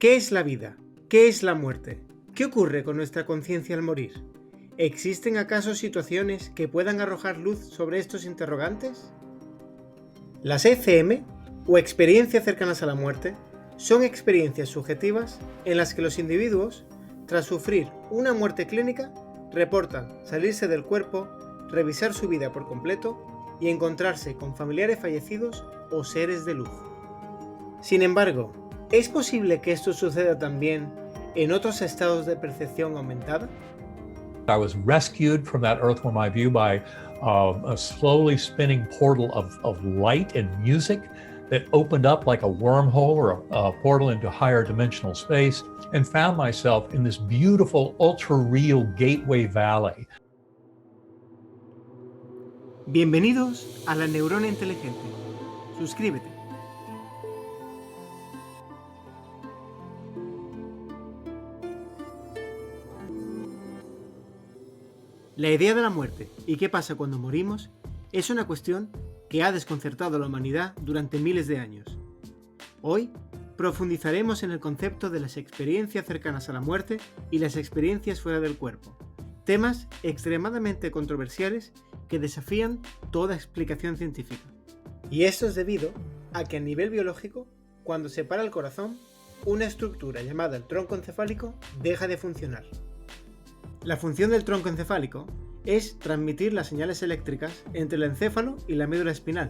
¿Qué es la vida? ¿Qué es la muerte? ¿Qué ocurre con nuestra conciencia al morir? ¿Existen acaso situaciones que puedan arrojar luz sobre estos interrogantes? Las ECM, o experiencias cercanas a la muerte, son experiencias subjetivas en las que los individuos, tras sufrir una muerte clínica, reportan salirse del cuerpo, revisar su vida por completo y encontrarse con familiares fallecidos o seres de luz. Sin embargo, ¿es posible que esto suceda también en otros estados de percepción aumentada? I was rescued from that earthworm eye view by a slowly spinning portal of light and music that opened up like a wormhole or a portal into higher dimensional space, and found myself in this beautiful ultra-real Gateway Valley. Bienvenidos a La Neurona Inteligente. Suscríbete. La idea de la muerte y qué pasa cuando morimos es una cuestión que ha desconcertado a la humanidad durante miles de años. Hoy profundizaremos en el concepto de las experiencias cercanas a la muerte y las experiencias fuera del cuerpo, temas extremadamente controversiales que desafían toda explicación científica. Y esto es debido a que a nivel biológico, cuando se para el corazón, una estructura llamada el tronco encefálico deja de funcionar. La función del tronco encefálico es transmitir las señales eléctricas entre el encéfalo y la médula espinal,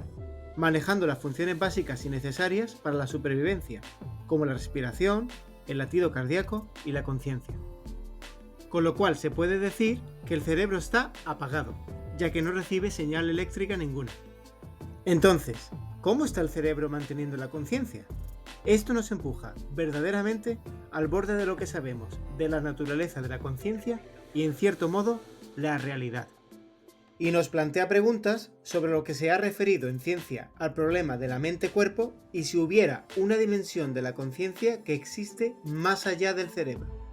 manejando las funciones básicas y necesarias para la supervivencia, como la respiración, el latido cardíaco y la conciencia. Con lo cual se puede decir que el cerebro está apagado, ya que no recibe señal eléctrica ninguna. Entonces, ¿cómo está el cerebro manteniendo la conciencia? Esto nos empuja verdaderamente al borde de lo que sabemos de la naturaleza de la conciencia y, en cierto modo, la realidad. Y nos plantea preguntas sobre lo que se ha referido en ciencia al problema de la mente-cuerpo y si hubiera una dimensión de la conciencia que existe más allá del cerebro.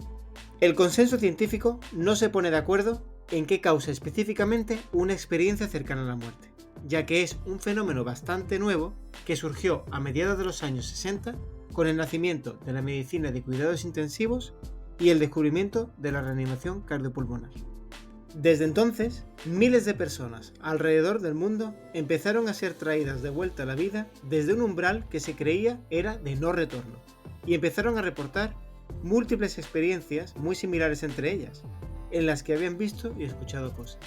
El consenso científico no se pone de acuerdo en qué causa específicamente una experiencia cercana a la muerte, ya que es un fenómeno bastante nuevo que surgió a mediados de los años 60 con el nacimiento de la medicina de cuidados intensivos y el descubrimiento de la reanimación cardiopulmonar. Desde entonces, miles de personas alrededor del mundo empezaron a ser traídas de vuelta a la vida desde un umbral que se creía era de no retorno, y empezaron a reportar múltiples experiencias muy similares entre ellas, en las que habían visto y escuchado cosas.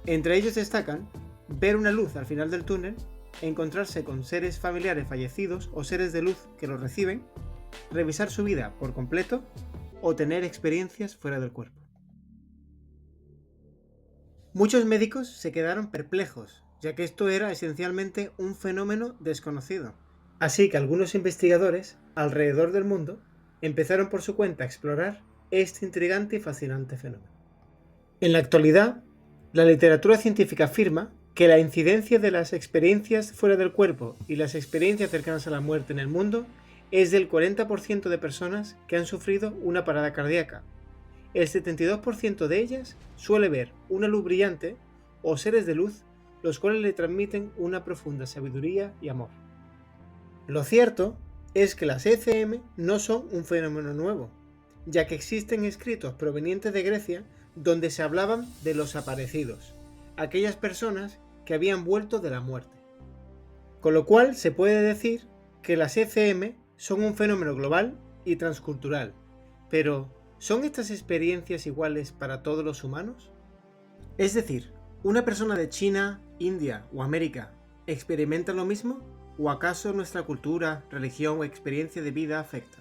Entre ellos destacan ver una luz al final del túnel, encontrarse con seres familiares fallecidos o seres de luz que los reciben, revisar su vida por completo o tener experiencias fuera del cuerpo. Muchos médicos se quedaron perplejos, ya que esto era esencialmente un fenómeno desconocido. Así que algunos investigadores alrededor del mundo empezaron por su cuenta a explorar este intrigante y fascinante fenómeno. En la actualidad, la literatura científica afirma que la incidencia de las experiencias fuera del cuerpo y las experiencias cercanas a la muerte en el mundo es del 40% de personas que han sufrido una parada cardíaca. El 72% de ellas suele ver una luz brillante o seres de luz, los cuales le transmiten una profunda sabiduría y amor. Lo cierto es que las ECM no son un fenómeno nuevo, ya que existen escritos provenientes de Grecia donde se hablaban de los aparecidos, aquellas personas que habían vuelto de la muerte. Con lo cual se puede decir que las ECM son un fenómeno global y transcultural, pero ¿son estas experiencias iguales para todos los humanos? Es decir, ¿una persona de China, India o América experimenta lo mismo? ¿O acaso nuestra cultura, religión o experiencia de vida afecta?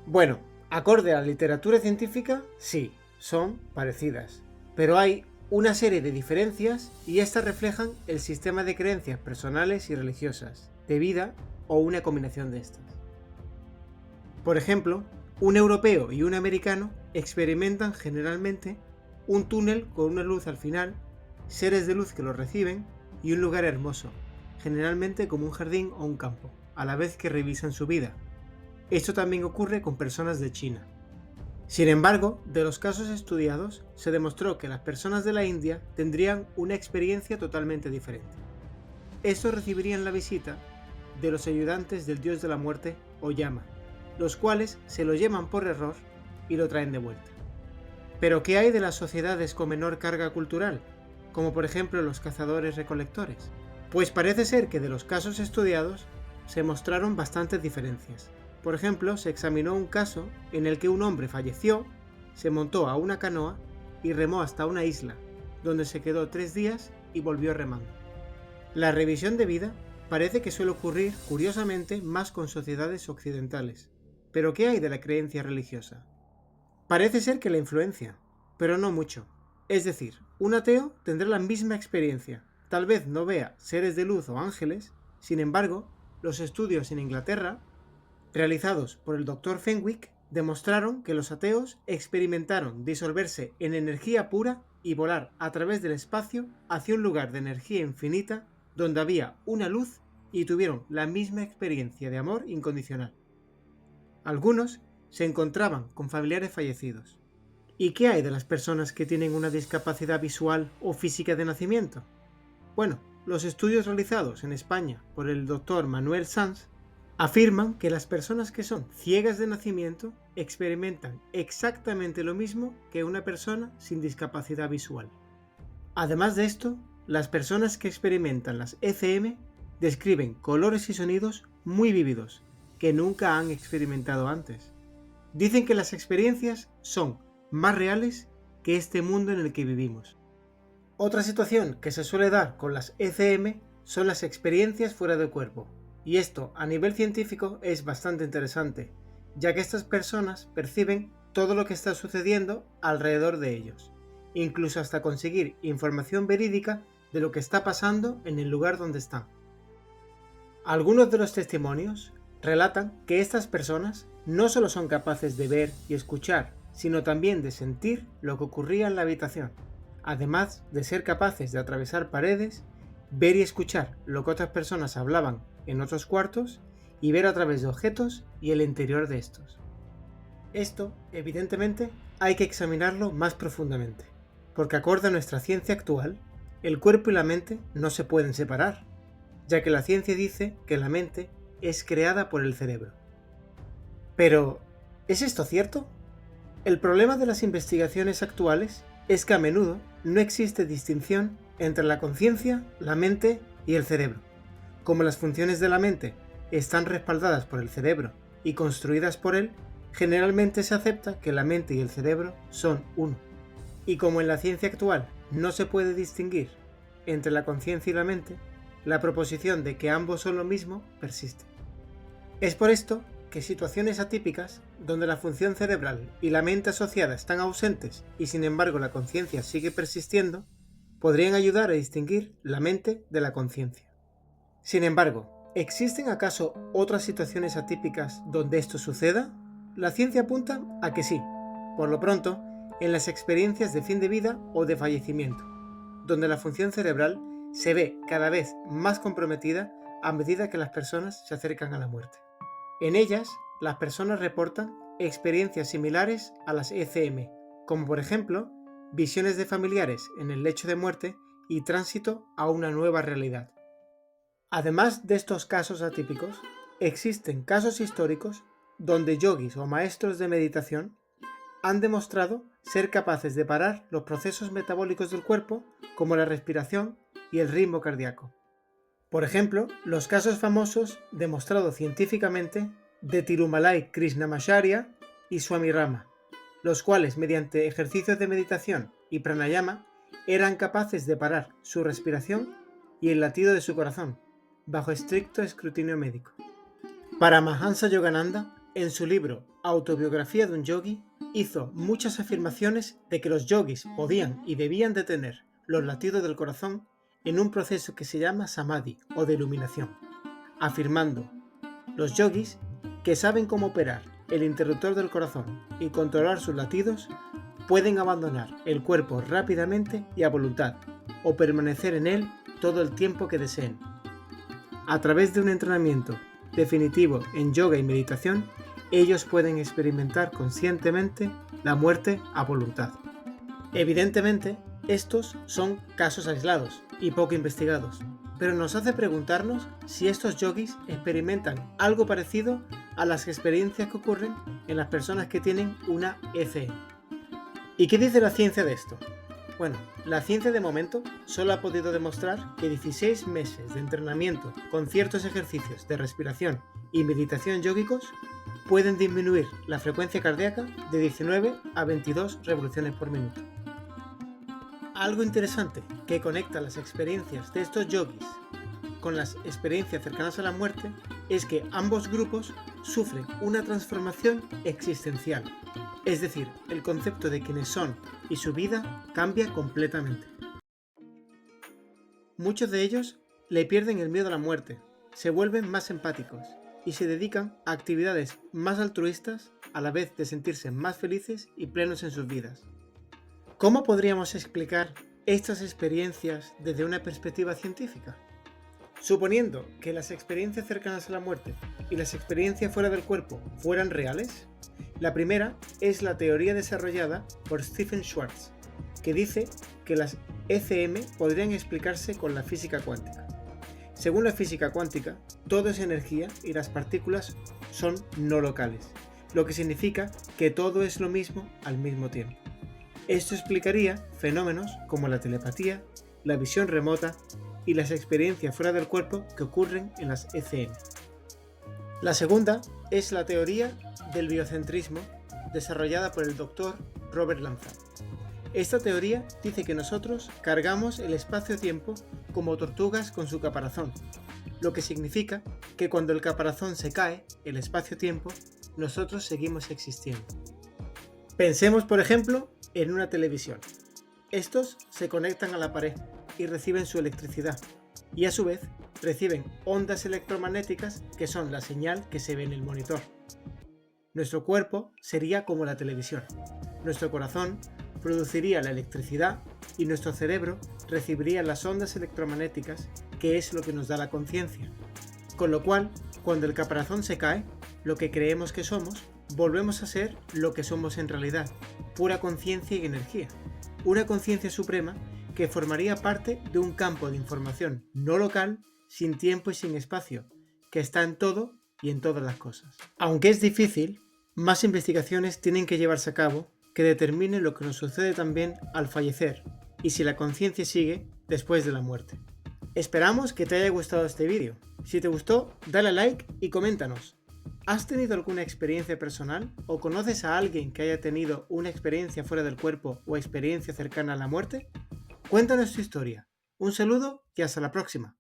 Bueno, acorde a la literatura científica, sí, son parecidas, pero hay una serie de diferencias y estas reflejan el sistema de creencias personales y religiosas, de vida o una combinación de estas. Por ejemplo, un europeo y un americano experimentan generalmente un túnel con una luz al final, seres de luz que lo reciben y un lugar hermoso, generalmente como un jardín o un campo, a la vez que revisan su vida. Esto también ocurre con personas de China. Sin embargo, de los casos estudiados, se demostró que las personas de la India tendrían una experiencia totalmente diferente. Estos recibirían la visita de los ayudantes del dios de la muerte o Yama, los cuales se lo llevan por error y lo traen de vuelta. Pero ¿qué hay de las sociedades con menor carga cultural, como por ejemplo los cazadores-recolectores? Pues parece ser que de los casos estudiados se mostraron bastantes diferencias. Por ejemplo, se examinó un caso en el que un hombre falleció, se montó a una canoa y remó hasta una isla, donde se quedó 3 días y volvió remando. La revisión de vida parece que suele ocurrir, curiosamente, más con sociedades occidentales. ¿Pero qué hay de la creencia religiosa? Parece ser que la influencia, pero no mucho. Es decir, un ateo tendrá la misma experiencia. Tal vez no vea seres de luz o ángeles, sin embargo, los estudios en Inglaterra, realizados por el Dr. Fenwick, demostraron que los ateos experimentaron disolverse en energía pura y volar a través del espacio hacia un lugar de energía infinita donde había una luz y tuvieron la misma experiencia de amor incondicional. Algunos se encontraban con familiares fallecidos. ¿Y qué hay de las personas que tienen una discapacidad visual o física de nacimiento? Bueno, los estudios realizados en España por el Dr. Manuel Sanz afirman que las personas que son ciegas de nacimiento experimentan exactamente lo mismo que una persona sin discapacidad visual. Además de esto, las personas que experimentan las ECM describen colores y sonidos muy vívidos que nunca han experimentado antes. Dicen que las experiencias son más reales que este mundo en el que vivimos. Otra situación que se suele dar con las ECM son las experiencias fuera del cuerpo. Y esto, a nivel científico, es bastante interesante, ya que estas personas perciben todo lo que está sucediendo alrededor de ellos, incluso hasta conseguir información verídica de lo que está pasando en el lugar donde están. Algunos de los testimonios relatan que estas personas no solo son capaces de ver y escuchar, sino también de sentir lo que ocurría en la habitación, además de ser capaces de atravesar paredes, ver y escuchar lo que otras personas hablaban en otros cuartos y ver a través de objetos y el interior de estos. Esto, evidentemente, hay que examinarlo más profundamente, porque acorde a nuestra ciencia actual, el cuerpo y la mente no se pueden separar, ya que la ciencia dice que la mente es creada por el cerebro. Pero, ¿es esto cierto? El problema de las investigaciones actuales es que a menudo no existe distinción entre la conciencia, la mente y el cerebro. Como las funciones de la mente están respaldadas por el cerebro y construidas por él, generalmente se acepta que la mente y el cerebro son uno. Y como en la ciencia actual no se puede distinguir entre la conciencia y la mente, la proposición de que ambos son lo mismo persiste. Es por esto que situaciones atípicas, donde la función cerebral y la mente asociada están ausentes y sin embargo la conciencia sigue persistiendo, podrían ayudar a distinguir la mente de la conciencia. Sin embargo, ¿existen acaso otras situaciones atípicas donde esto suceda? La ciencia apunta a que sí, por lo pronto, en las experiencias de fin de vida o de fallecimiento, donde la función cerebral se ve cada vez más comprometida a medida que las personas se acercan a la muerte. En ellas, las personas reportan experiencias similares a las ECM, como por ejemplo, visiones de familiares en el lecho de muerte y tránsito a una nueva realidad. Además de estos casos atípicos, existen casos históricos donde yogis o maestros de meditación han demostrado ser capaces de parar los procesos metabólicos del cuerpo, como la respiración y el ritmo cardíaco. Por ejemplo, los casos famosos demostrados científicamente de Tirumalai Krishnamacharya y Swami Rama, los cuales mediante ejercicios de meditación y pranayama eran capaces de parar su respiración y el latido de su corazón, bajo estricto escrutinio médico. Paramahansa Yogananda, en su libro Autobiografía de un Yogi, hizo muchas afirmaciones de que los yogis podían y debían detener los latidos del corazón en un proceso que se llama samadhi o de iluminación, afirmando: los yogis que saben cómo operar el interruptor del corazón y controlar sus latidos pueden abandonar el cuerpo rápidamente y a voluntad, o permanecer en él todo el tiempo que deseen. A través de un entrenamiento definitivo en yoga y meditación, ellos pueden experimentar conscientemente la muerte a voluntad. Evidentemente, estos son casos aislados y poco investigados, pero nos hace preguntarnos si estos yogis experimentan algo parecido a las experiencias que ocurren en las personas que tienen una ECM. ¿Y qué dice la ciencia de esto? Bueno, la ciencia de momento solo ha podido demostrar que 16 meses de entrenamiento con ciertos ejercicios de respiración y meditación yógicos pueden disminuir la frecuencia cardíaca de 19 a 22 revoluciones por minuto. Algo interesante que conecta las experiencias de estos yogis con las experiencias cercanas a la muerte es que ambos grupos sufren una transformación existencial, es decir, el concepto de quiénes son y su vida cambia completamente. Muchos de ellos le pierden el miedo a la muerte, se vuelven más empáticos y se dedican a actividades más altruistas a la vez de sentirse más felices y plenos en sus vidas. ¿Cómo podríamos explicar estas experiencias desde una perspectiva científica? Suponiendo que las experiencias cercanas a la muerte y las experiencias fuera del cuerpo fueran reales, la primera es la teoría desarrollada por Stephen Schwartz, que dice que las ECM podrían explicarse con la física cuántica. Según la física cuántica, todo es energía y las partículas son no locales, lo que significa que todo es lo mismo al mismo tiempo. Esto explicaría fenómenos como la telepatía, la visión remota y las experiencias fuera del cuerpo que ocurren en las ECM. La segunda es la teoría del biocentrismo desarrollada por el Dr. Robert Lanzat. Esta teoría dice que nosotros cargamos el espacio-tiempo como tortugas con su caparazón, lo que significa que cuando el caparazón se cae, el espacio-tiempo, nosotros seguimos existiendo. Pensemos, por ejemplo, en una televisión. Estos se conectan a la pared y reciben su electricidad, y a su vez reciben ondas electromagnéticas que son la señal que se ve en el monitor. Nuestro cuerpo sería como la televisión. Nuestro corazón produciría la electricidad y nuestro cerebro recibiría las ondas electromagnéticas, que es lo que nos da la conciencia. Con lo cual, cuando el caparazón se cae, lo que creemos que somos, volvemos a ser lo que somos en realidad, pura conciencia y energía. Una conciencia suprema que formaría parte de un campo de información no local, sin tiempo y sin espacio, que está en todo y en todas las cosas. Aunque es difícil, más investigaciones tienen que llevarse a cabo que determinen lo que nos sucede también al fallecer y si la conciencia sigue después de la muerte. Esperamos que te haya gustado este vídeo. Si te gustó, dale a like y coméntanos. ¿Has tenido alguna experiencia personal o conoces a alguien que haya tenido una experiencia fuera del cuerpo o experiencia cercana a la muerte? Cuéntanos tu historia. Un saludo y hasta la próxima.